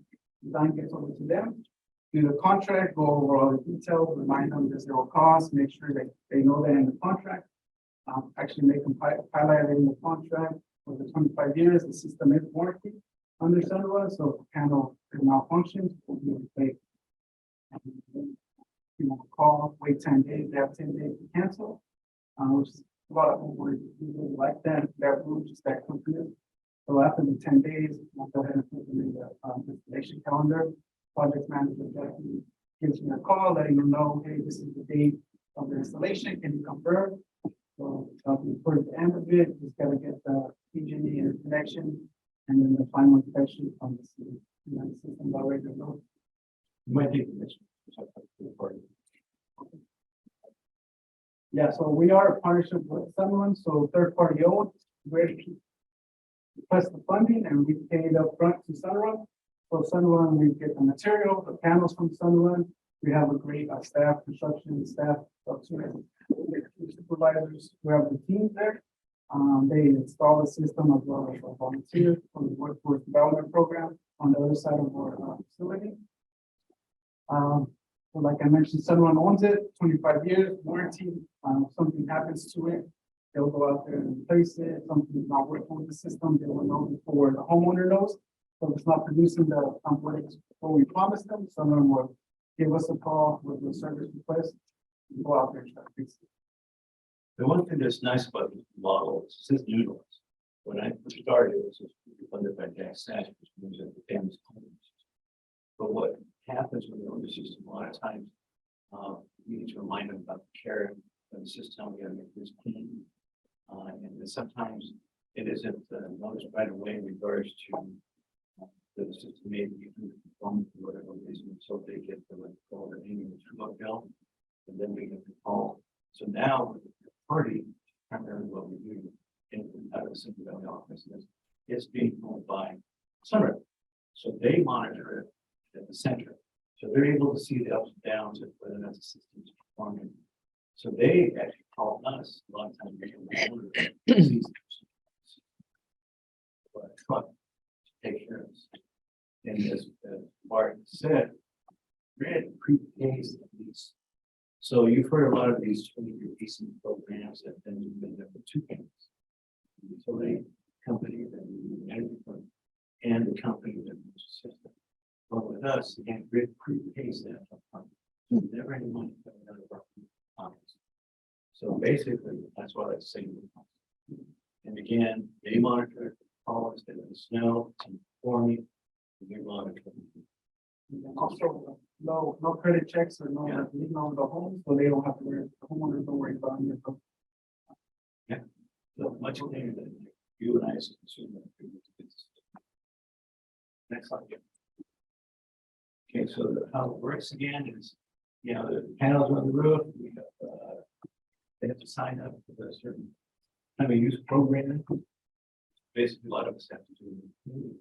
design gets over to them, do the contract, go over all the details, remind them there's zero cost, make sure they know that in the contract. Actually make them highlight it in the contract for the 25 years, the system is warranty under Sunrise, so if the panel malfunctions, will be replaced. You know, call, wait 10 days, they have 10 days to cancel, which is a lot of people really like that rule, just that company. So after the 10 days, we'll go ahead and put them in the installation calendar. Project manager Jackie gives me a call, letting them know, hey, this is the date of the installation, can you confirm? So towards the end of it, just gotta get the PG&E interconnection and then the final inspection from the city. And then the system already knows. Might take this. Yeah, so we are a partnership with someone, so third party owned, where request the funding and we pay it up front to Sunrun. So Sunrun, we get the material, the panels from Sunrun. We have a great staff, construction staff, supervisors, we have the team there. They install the system as well as volunteers for the workforce development program on the other side of our facility. So like I mentioned, someone owns it, 25 years warranty, if something happens to it, they'll go out there and replace it, something's not working with the system, they will know before the homeowner knows. So if it's not producing the, what we promised them, someone will give us a call with a service request, and go out there and try to fix it. The one thing that's nice about this model is it's new to us. When I first started, it was funded by Jack Sash, which means that the famous companies. But what happens when you own the system, a lot of times, you need to remind them about the care of the system, we gotta make this clean. And then sometimes it isn't noticed right away in regards to the system maybe from whatever reason, so they get the like call the name of the true up bill, and then we get the call. So now the party, primarily what we do in out of the Central Valley office is it's being owned by Sunrise. So they monitor it at the center. So they're able to see the ups and downs of whether or not the system's performing. So they actually call us a lot of times. But a truck to take care of us. And as Martin said, Red prepays at least. So you've heard a lot of these 20-year leasing programs that then you've been there for two payments. The utility company, then the energy fund, and the company that runs the system. But with us, again, Grid prepays that upfront. So never any money coming out of our pockets. So basically, that's why I say. And again, they monitor calls, they let us know, it's informing. We monitor. And also, no credit checks or no, lien on the home, so they don't have to worry, the homeowners don't worry about it. So much cleaner than you and I as a consumer. Next slide. Okay, so how it works again is, you know, the panels on the roof, we have, they have to sign up for a certain kind of use program. Basically, a lot of us have to do.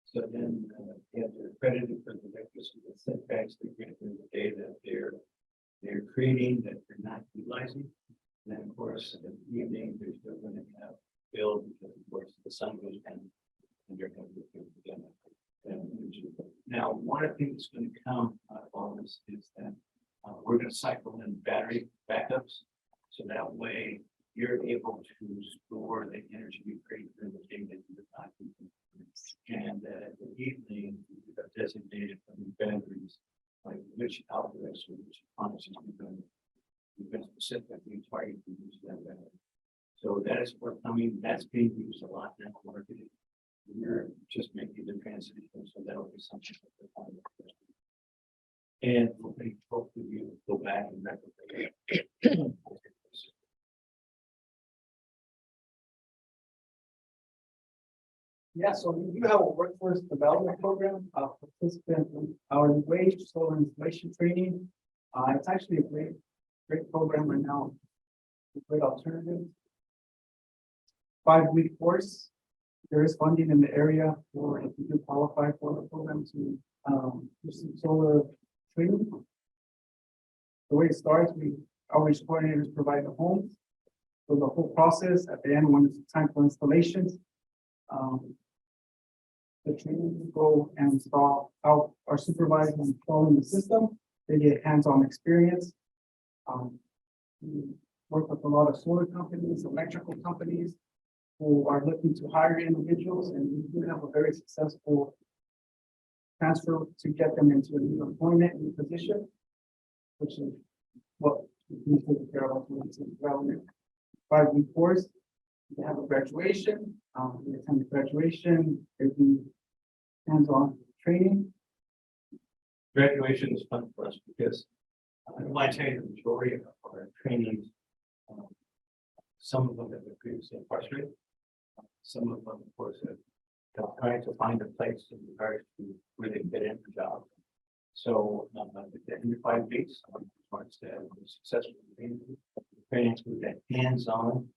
So then they have to accredit it for the electricity setbacks, they get the data that they're creating that they're not utilizing. And then of course, in the evening, they're still going to have build because of course the sun goes down and they're going to be again. Now, one of the things that's going to come out of all this is that we're going to cycle in battery backups. So that way you're able to store the energy you create during the day that you're not using. And in the evening, you have designated from the batteries, like which outlets or which functions you've been specifically targeted to use that battery. So that is forthcoming. That's being used a lot in the marketing. We're just making the transition, so that'll be something that we're finding. And hopefully you go back and replicate. Yeah, so we do have a workforce development program, participant hourly wage, solar installation training. It's actually a great program right now. A great alternative. 5-week course. There is funding in the area for if you do qualify for the program to do some solar training. The way it starts, outreach coordinators provide the homes. So the whole process at the end, when it's time for installations, the training will go and install out our supervisors installing the system. They get hands-on experience. We work with a lot of solar companies, electrical companies who are looking to hire individuals, and we do have a very successful transfer to get them into a new employment, new position, which is what we take care of development. 5-week course. They have a graduation. They attend the graduation. They do hands-on training. Graduation is fun for us because I might tell you the majority of our trainees, some of them have been previously incarcerated. Some of them, of course, have tried to find a place in regards to where they fit in the job. So the end of 5 weeks, Mark said, was successful training with that hands-on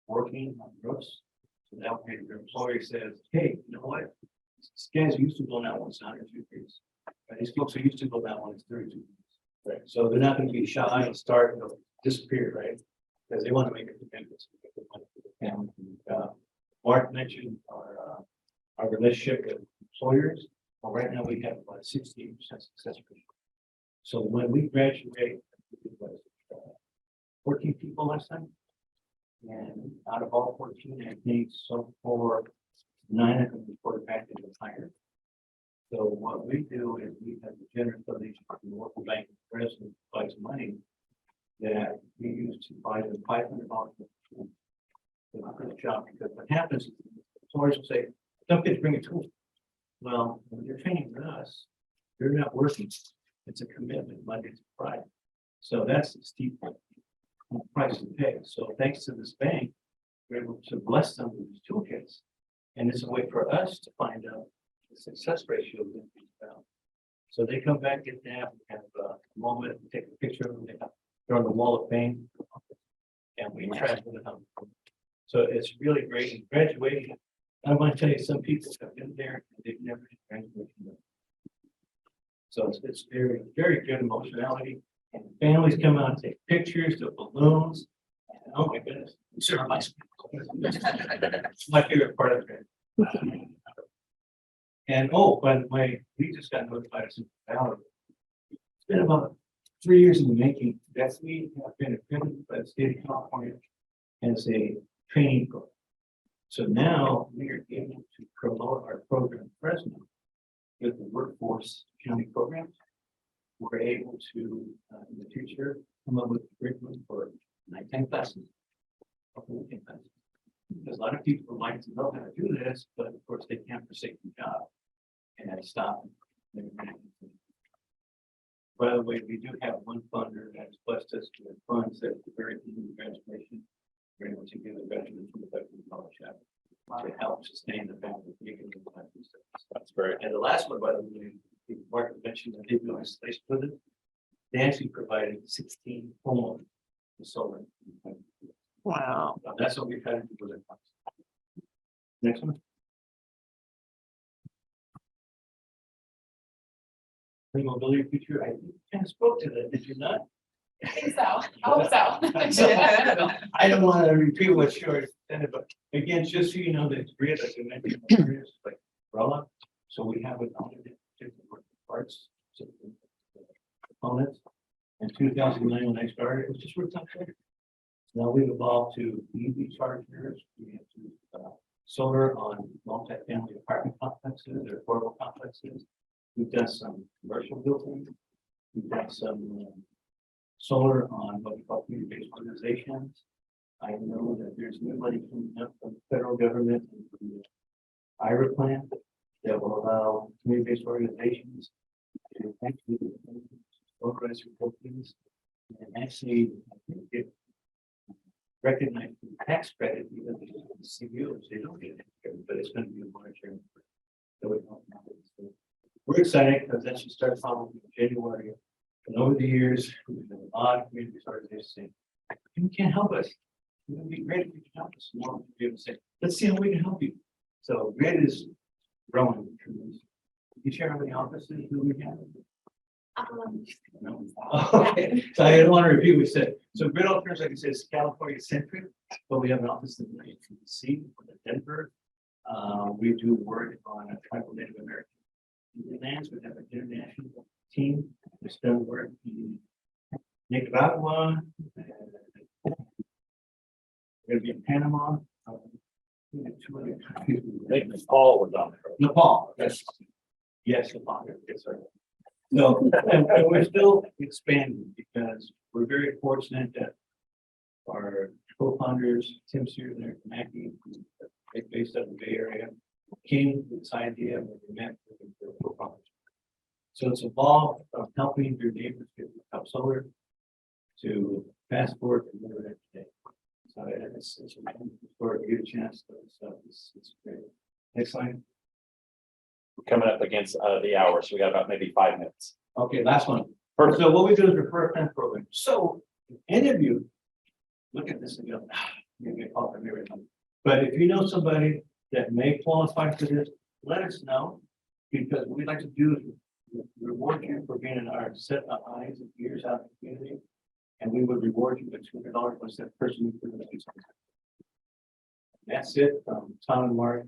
working on roofs. So that way your employer says, hey, you know what? These guys used to go down once 102 degrees. But these folks are used to go down when it's 32 degrees. Right. So they're not going to be shy and start to disappear, right? Because they want to make a commitment to the family. Mark mentioned our relationship with employers. Well, right now we have about 68% success rate. So when we graduate, it was 14 people last time. And out of all 14, I think so for 9 of them reported back to the higher. So what we do is we have the generous donation from the local bank president provides money that we use to buy them $500 for the job, because what happens, employers will say, don't get to bring a tool. Well, when you're training with us, you're not working. It's a commitment, Monday to Friday. So that's the steep price to pay. So thanks to this bank, we're able to bless them with these toolkits. And it's a way for us to find out the success ratio of these people. So they come back, get that, we have a moment, we take a picture of them, they're on the wall of fame. And we track them. So it's really great. And graduating, I want to tell you, some people have been there and they've never graduated. So it's very, very good emotionality. And families come out and take pictures, the balloons. And oh my goodness, sure, it's my favorite part of it. And oh, by the way, we just got notified of some Valley. It's been about 3 years in the making that we have been accredited by the state of California as a training program. So now we are able to promote our program Fresno with the workforce county programs. We're able to, in the future, come up with curriculum for nighttime classes. Weekend classes. Because a lot of people would like to know how to do this, but of course they can't forsake the job and stop. By the way, we do have one funder that's blessed us with funds that are very in graduation. We're able to give the veterans from the veteran scholarship to help sustain the family. That's great. And the last one, by the way, Mark mentioned, I didn't know his place with it. They actually provided 16 homeowners with solar. Wow. That's what we've had to do with it. Next one. The mobility feature, I kind of spoke to that, did you not? I think so. I hope so. I don't want to repeat what Short said, but again, just so you know, that grid, like you mentioned, is like umbrella. So we have it on different parts, components. In 2009, when I started, it was just worked out there. Now we've evolved to EV chargers. We have to solar on multi-family apartment complexes or affordable complexes. We've done some commercial buildings. We've done some solar on what we call community-based organizations. I know that there's new money coming up from the federal government and from the IRA plan that will allow community-based organizations to actually organize their buildings and actually, I think, get recognized the tax credit, even the CBOs, they don't get it, but it's going to be a monetary. We're excited because that should start following in January. And over the years, we've had a lot of community organizations saying, you can't help us. It would be great if you can help us. And we'll be able to say, let's see how we can help you. So GRID is growing. Can you share how many offices do we have? No. Okay, so I don't want to repeat what we said. So GRID Alternatives, like I said, is California centric, but we have an office in DC, Denver. We do work on a tribal Native American lands. We have an international team that's done work in Nicaragua. We're going to be in Panama. We have 2 other countries. I think Nepal was on there. Nepal, yes, Nepal, yes, sir. No, and we're still expanding because we're very fortunate that our co-founders, Tim Sears and Eric Mackey, based out of the Bay Area, came with this idea when we met with the co-founders. So it's evolved from helping your neighbors get up solar to fast forward to where we're at today. So it's for you a chance. So it's great. Next slide. We're coming up against the hour, so we got about maybe 5 minutes. Okay, last one. Perfect. So what we do is refer a friend program. So if any of you look at this and go, maybe I'll call them everything. But if you know somebody that may qualify for this, let us know. Because what we'd like to do is reward you for being in our set of eyes and ears out in the community. And we would reward you with $200 once that person you put in the next one. That's it from Tom and Mark.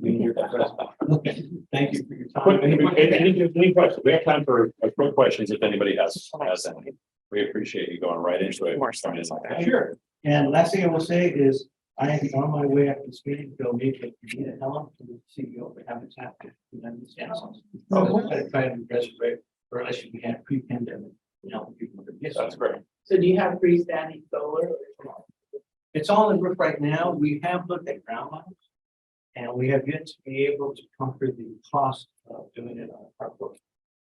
Being here. Okay, thank you for your Quick, any questions? We have time for quick questions if anybody has any. We appreciate you going right into it. More slides like that. Sure. And last thing I will say is, I am on my way after this meeting, to go meet with Nina Helen, the CEO of Habitat. I try to address it, or unless we had pre-pandemic, you know, people. That's great. So do you have freestanding solar? It's all in the roof right now. We have looked at ground mounts. And we have yet to be able to conquer the cost of doing it on our book.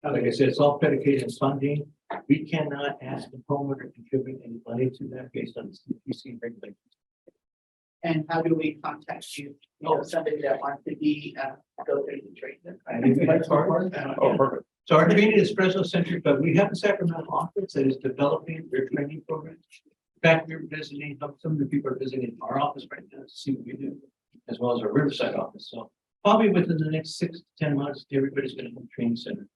Like I said, it's all predicated on funding. We cannot ask the homeowner to contribute any money to that based on the CPC regulations. And how do we contact you? You know, somebody that wants to be, go through the training. I think we like hard. Oh, perfect. So our community is Fresno centric, but we have a Sacramento office that is developing their training programs. In fact, we're visiting, some of the people are visiting our office right now to see what we do, as well as our Riverside office. So probably within the next 6 to 10 months, everybody's going to have a training center.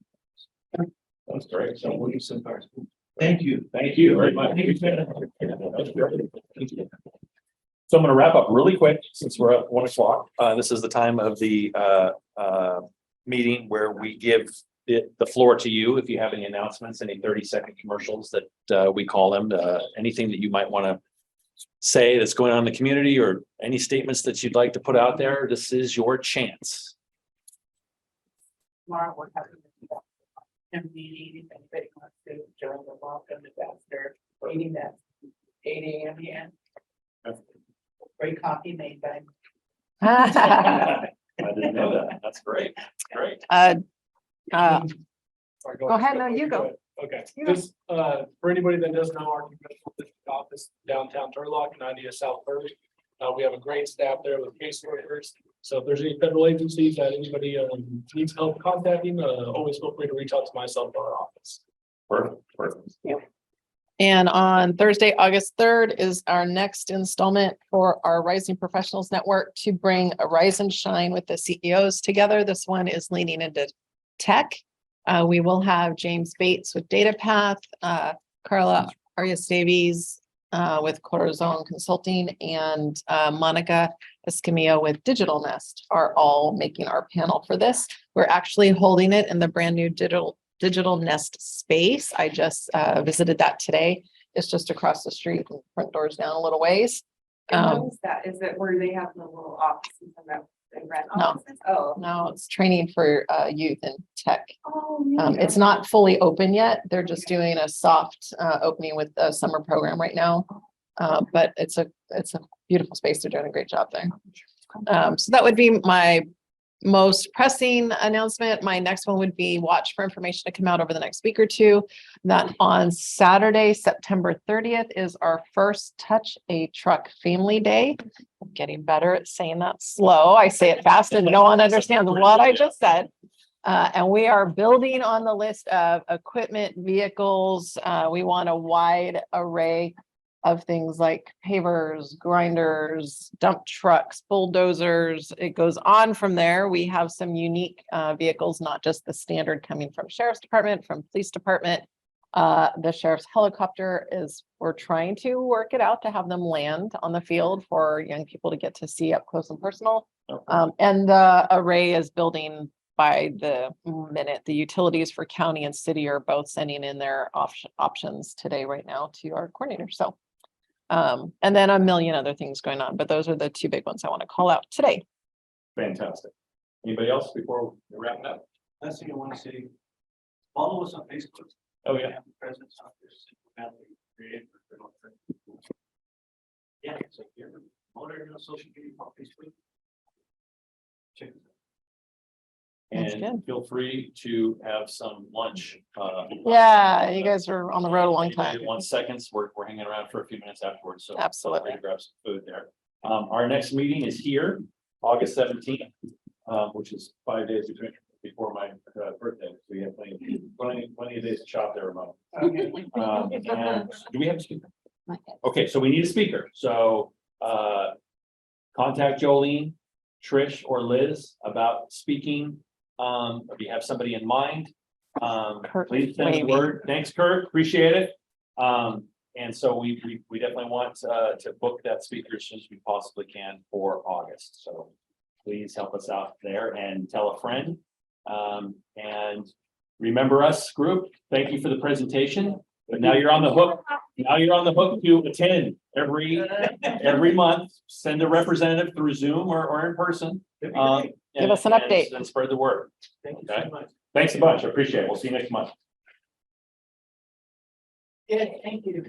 That's great. So we'll get some cars. Thank you. Thank you very much. So I'm going to wrap up really quick since we're at 1 o'clock. This is the time of the meeting where we give the floor to you. If you have any announcements, any 30-second commercials that we call them, anything that you might want to say that's going on in the community, or any statements that you'd like to put out there, this is your chance. Tomorrow we're having a meeting, if anybody wants to join the welcome disaster meeting, that's 8 a.m. again. Great coffee made by. I didn't know that. That's great. That's great. Go ahead, no, you go. Okay, You go. just for anybody that doesn't know, our congressional district office downtown Turlock, 90 South First. We have a great staff there with caseworkers. So if there's any federal agencies that anybody needs help contacting, always feel free to reach out to myself or our office. Perfect. Perfect. And on Thursday, August 3rd is our next installment for our Rising Professionals Network to bring a Rise and Shine with the CEOs together. This one is leaning into tech. We will have James Bates with DataPath, Carla Arias Davies with Corazon Consulting, and Monica Escamillo with Digital Nest are all making our panel for this. We're actually holding it in the brand new Digital Nest space. I just visited that today. It's just across the street, and front doors down a little ways. And what is that? Is it where they have the little offices and that they rent No. offices? Oh. No, it's training for youth and tech. Oh, really? It's not fully open yet. They're just doing a soft opening with a summer program right now. But it's a beautiful space. They're doing a great job there. So that would be my most pressing announcement. My next one would be watch for information to come out over the next week or two. That on Saturday, September 30th is our first Touch a Truck Family Day. I'm getting better at saying that slow. I say it fast and no one understands what I just said. And we are building on the list of equipment, vehicles. We want a wide array of things like pavers, grinders, dump trucks, bulldozers. It goes on from there. We have some unique vehicles, not just the standard coming from Sheriff's Department, from Police Department. The Sheriff's helicopter we're trying to work it out to have them land on the field for young people to get to see up close and personal. And the array is building by the minute. The utilities for county and city are both sending in their options today right now to our coordinator. So and then a million other things going on, but those are the two big ones I want to call out today. Fantastic. Anybody else before we wrap it up? Last thing I want to say, follow us on Facebook. Oh, We yeah. have a presence on there, Single Family Creative. Yeah, it's like, you're on social media, on Facebook. Check it out. That's And good. feel free to have some lunch. Yeah, you guys are on the road a long time. 1 second, we're hanging around for a few minutes afterwards, so. Absolutely. feel free to grab some food there. Our next meeting is here, August 17th, which is 5 days before my birthday. So we have plenty of days to shop there, remote. And do we have a speaker? Okay, so we need a speaker. So contact Jolene, Trish, or Liz about speaking. If you have somebody in mind, Kurt please send the waving. word. Thanks, Kurt. Appreciate it. And so we definitely want to book that speaker as soon as we possibly can for August. So please help us out there and tell a friend. And remember us, group, thank you for the presentation. But now you're on the hook. Now you're on the hook to attend every month. Send a representative through Zoom or in person. Give us an update. And spread the word. Thank you Okay. so much. Thanks a bunch. I appreciate it. We'll see you next month. Yeah, thank you.